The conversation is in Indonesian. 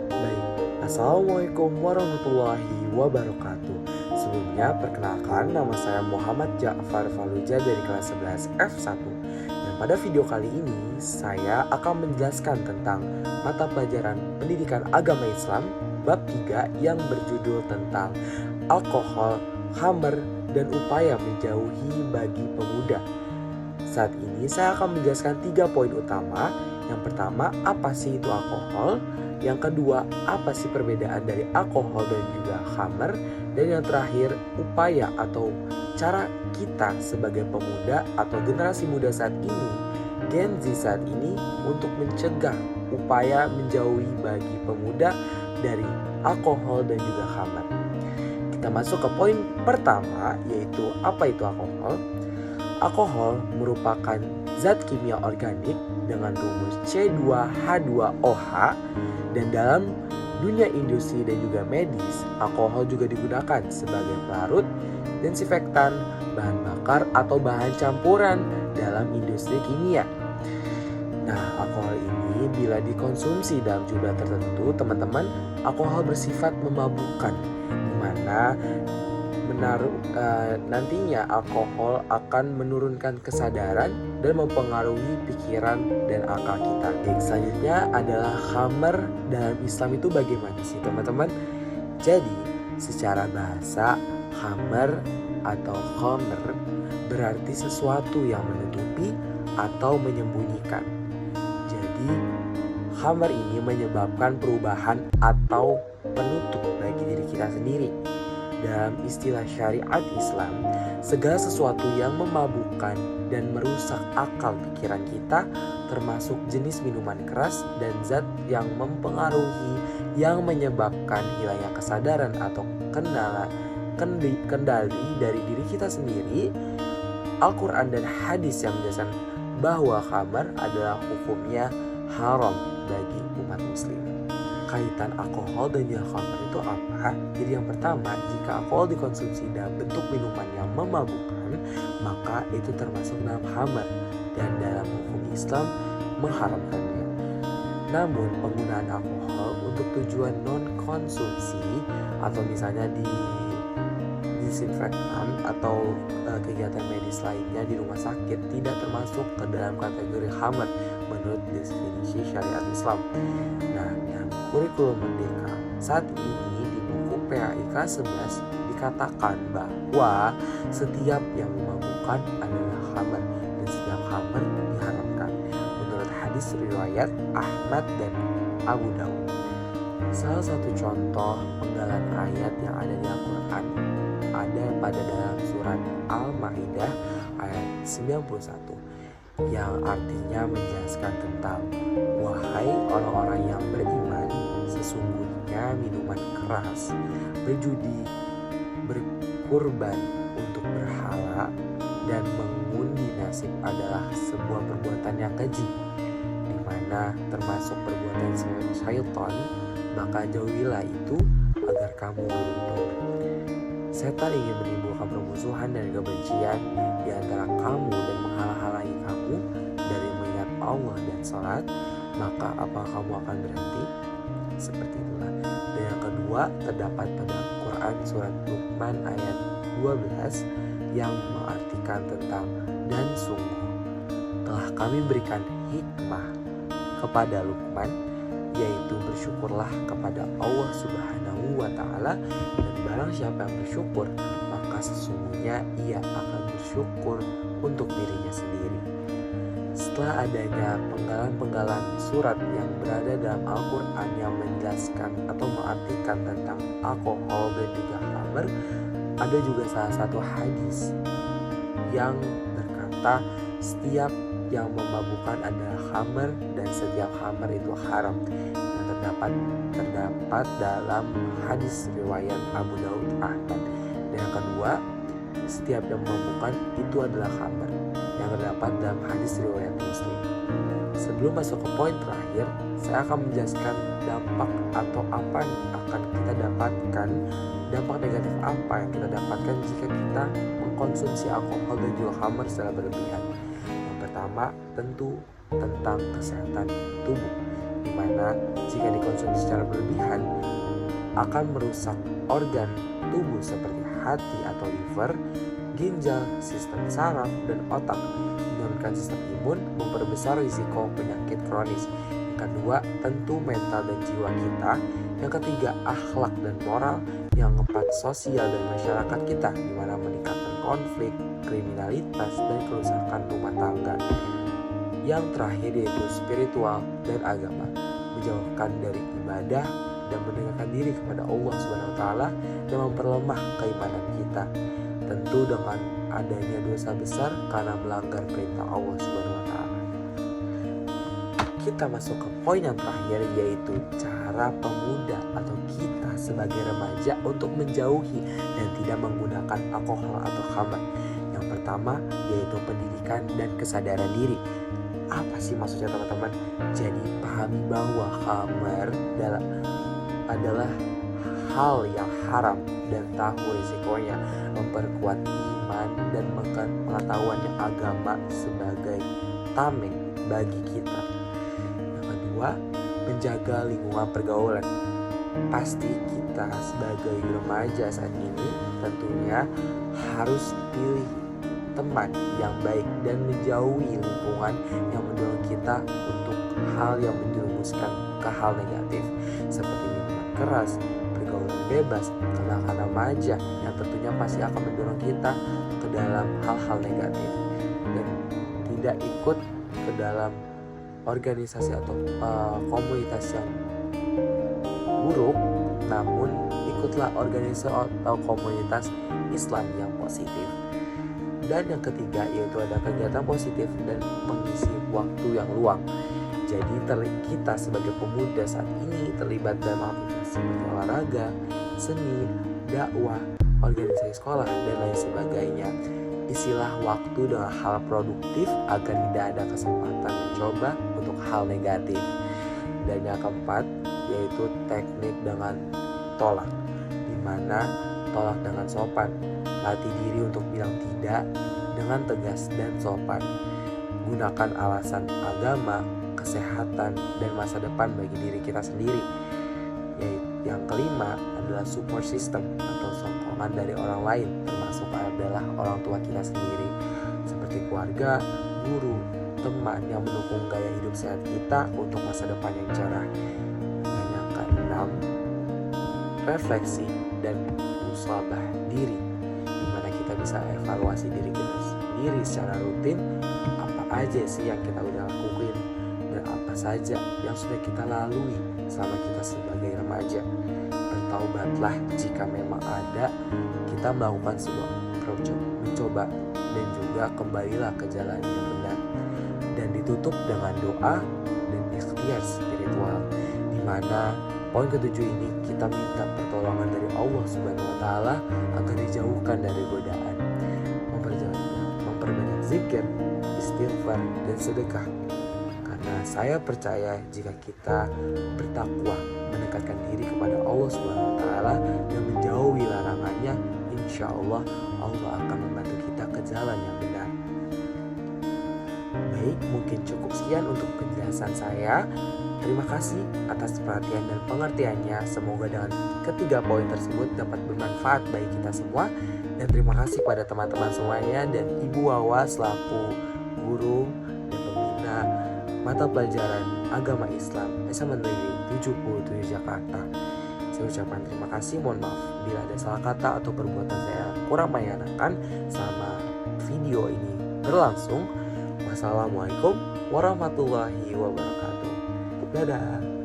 Baik, Assalamualaikum warahmatullahi wabarakatuh. Sebelumnya, perkenalkan nama saya Muhammad Ja'far Faluja dari kelas 11 F1. Dan pada video kali ini, saya akan menjelaskan tentang mata pelajaran pendidikan agama Islam bab 3 yang berjudul tentang alkohol, khamr, dan upaya menjauhi bagi pemuda. Saat ini saya akan menjelaskan 3 poin utama. Yang pertama, apa sih itu alkohol? Yang kedua, apa sih perbedaan dari alkohol dan juga khamr? Dan yang terakhir, upaya atau cara kita sebagai pemuda atau generasi muda saat ini, Gen Z saat ini, untuk mencegah upaya menjauhi bagi pemuda dari alkohol dan juga khamr. Kita masuk ke poin pertama, yaitu apa itu alkohol? Alkohol merupakan zat kimia organik dengan rumus C2H2OH, dan dalam dunia industri dan juga medis, alkohol juga digunakan sebagai pelarut, desinfektan, bahan bakar atau bahan campuran dalam industri kimia. Nah, alkohol ini bila dikonsumsi dalam jumlah tertentu, teman-teman, alkohol bersifat memabukkan, di mana nantinya alkohol akan menurunkan kesadaran dan mempengaruhi pikiran dan akal kita. Selanjutnya adalah khamr. Dalam Islam itu bagaimana sih, teman-teman? Jadi, secara bahasa, khamr atau khamr berarti sesuatu yang menutupi atau menyembunyikan. Jadi, khamr ini menyebabkan perubahan atau penutup bagi diri kita sendiri. Dalam istilah syariat Islam, segala sesuatu yang memabukkan dan merusak akal pikiran kita, termasuk jenis minuman keras dan zat yang mempengaruhi, yang menyebabkan hilangnya kesadaran atau kendali dari diri kita sendiri. Al-Quran dan hadis yang menjelaskan bahwa khamr adalah hukumnya haram bagi umat muslim. Kaitan alkohol dan juga khamr itu apa? Jadi yang pertama, jika alkohol dikonsumsi dalam bentuk minuman yang memabukkan, maka itu termasuk dalam khamr dan dalam hukum Islam mengharamkannya. Namun penggunaan alkohol untuk tujuan non-konsumsi atau misalnya di disinfektan atau kegiatan medis lainnya di rumah sakit tidak termasuk ke dalam kategori khamr menurut definisi syariat Islam. Nah, yang kurikulum merdeka saat ini di buku PAI kelas 11 dikatakan bahwa setiap yang memabukkan adalah khamr dan setiap khamr diharamkan menurut hadis riwayat Ahmad dan Abu Daud. Salah satu contoh penggalan ayat yang ada di Al-Quran ada pada dalam surat Al-Maidah ayat 91 yang artinya menjelaskan tentang, wahai orang-orang yang beriman, sesungguhnya minuman keras, berjudi, berkurban untuk berhala, dan mengundi nasib adalah sebuah perbuatan yang keji, di mana termasuk perbuatan syaitan, maka jauhilah itu agar kamu beruntung. Setan ingin menimbulkan permusuhan dan kebencian di antara kamu dan menghalang-halangi kamu dari mengingat Allah dan salat, maka apa kamu akan berhenti? Seperti itulah. Dan yang kedua, terdapat pada Quran surat Luqman ayat 12 yang mengartikan tentang, dan sungguh telah kami berikan hikmah kepada Luqman, yaitu bersyukurlah kepada Allah Subhanahu wa Ta'ala, dan barang siapa yang bersyukur maka sesungguhnya ia akan bersyukur untuk dirinya sendiri. Setelah adanya penggalan-penggalan surat yang berada dalam Al-Quran yang menjelaskan atau mengartikan tentang alkohol dan juga khamr, ada juga salah satu hadis yang berkata setiap yang memabukkan adalah khamr dan setiap khamr itu haram, yang terdapat dalam hadis riwayat Abu Daud Ahmad. Dan yang kedua, setiap yang memabukkan itu adalah khamr, yang terdapat dalam hadis riwayat Muslim. Sebelum masuk ke poin terakhir, saya akan menjelaskan dampak atau apa yang akan kita dapatkan, dampak negatif apa yang kita dapatkan jika kita mengkonsumsi alkohol dan juga khamr secara berlebihan. Pertama, tentu tentang kesehatan tubuh. dimana jika dikonsumsi secara berlebihan akan merusak organ tubuh seperti hati atau liver, ginjal, sistem saraf, dan otak, menurunkan sistem imun, memperbesar risiko penyakit kronis. Yang kedua, tentu mental dan jiwa kita. Yang ketiga, akhlak dan moral. Yang keempat, sosial dan masyarakat kita, di mana meningkatkan konflik, kriminalitas, dan kerusakan rumah tangga. Yang terakhir yaitu spiritual dan agama, menjauhkan dari ibadah dan mendekatkan diri kepada Allah SWT dan memperlemah keimanan kita. Tentu dengan adanya dosa besar karena melanggar perintah Allah SWT. Kita masuk ke poin yang terakhir, yaitu cara pemuda atau kita sebagai remaja untuk menjauhi dan tidak menggunakan alkohol atau khamar. Yang pertama yaitu pendidikan dan kesadaran diri. Apa sih maksudnya teman-teman? Jadi pahami bahwa khamar adalah hal yang haram dan tahu risikonya, memperkuat iman dan pengetahuan yang agama sebagai tameng bagi kita. Yang kedua, menjaga lingkungan pergaulan. Pasti kita sebagai remaja saat ini tentunya harus pilih teman yang baik dan menjauhi lingkungan yang mendorong kita untuk hal yang menjerumuskan ke hal negatif seperti minuman keras, pergaulan bebas, kenakalan remaja yang tentunya pasti akan mendorong kita ke dalam hal-hal negatif, dan tidak ikut ke dalam organisasi atau komunitas yang buruk, namun ikutlah organisasi atau komunitas Islam yang positif. Dan yang ketiga yaitu ada kegiatan positif dan mengisi waktu yang luang. Jadi kita sebagai pemuda saat ini terlibat dalam aktivitas seperti olahraga, seni, dakwah, organisasi sekolah, dan lain sebagainya. Isilah waktu dengan hal produktif agar tidak ada kesempatan mencoba untuk hal negatif. Dan yang keempat yaitu teknik dengan tolak, di mana tolak dengan sopan. Latih diri untuk bilang tidak dengan tegas dan sopan. Gunakan alasan agama, kesehatan, dan masa depan bagi diri kita sendiri. Yang kelima adalah support system atau sokongan dari orang lain, termasuk adalah orang tua kita sendiri, seperti keluarga, guru, teman yang mendukung gaya hidup sehat kita untuk masa depan yang cerah. Dan yang keenam, refleksi dan musabah diri, di mana kita bisa evaluasi diri kita sendiri secara rutin. Apa aja sih yang kita udah lakuin dan apa saja yang sudah kita lalui selama kita sebagai remaja. Bertaubatlah jika memang ada kita melakukan sebuah mencoba, dan juga kembalilah ke jalan yang benar. Dan ditutup dengan doa dan ikhtiar spiritual, di mana poin ketujuh ini kita minta pertolongan dari Allah Subhanahu wa Ta'ala agar dijauhkan dari godaan, memperbanyak zikir, istighfar, dan sedekah. Karena saya percaya jika kita bertakwa, mendekatkan diri kepada Allah Subhanahu wa Ta'ala dan menjauhi larangannya, insya Allah Allah akan membantu kita ke jalan yang benar. Baik, mungkin cukup sekian untuk penjelasan saya. Terima kasih atas perhatian dan pengertiannya. Semoga dengan ketiga poin tersebut dapat bermanfaat bagi kita semua. Dan terima kasih pada teman-teman semuanya dan Ibu Wawa selaku guru dan pembina mata pelajaran agama Islam SMA Negeri 77 Jakarta. Saya ucapkan terima kasih, mohon maaf bila ada salah kata atau perbuatan saya kurang mengenakan selama video ini berlangsung. Wassalamualaikum warahmatullahi wabarakatuh. Dadah.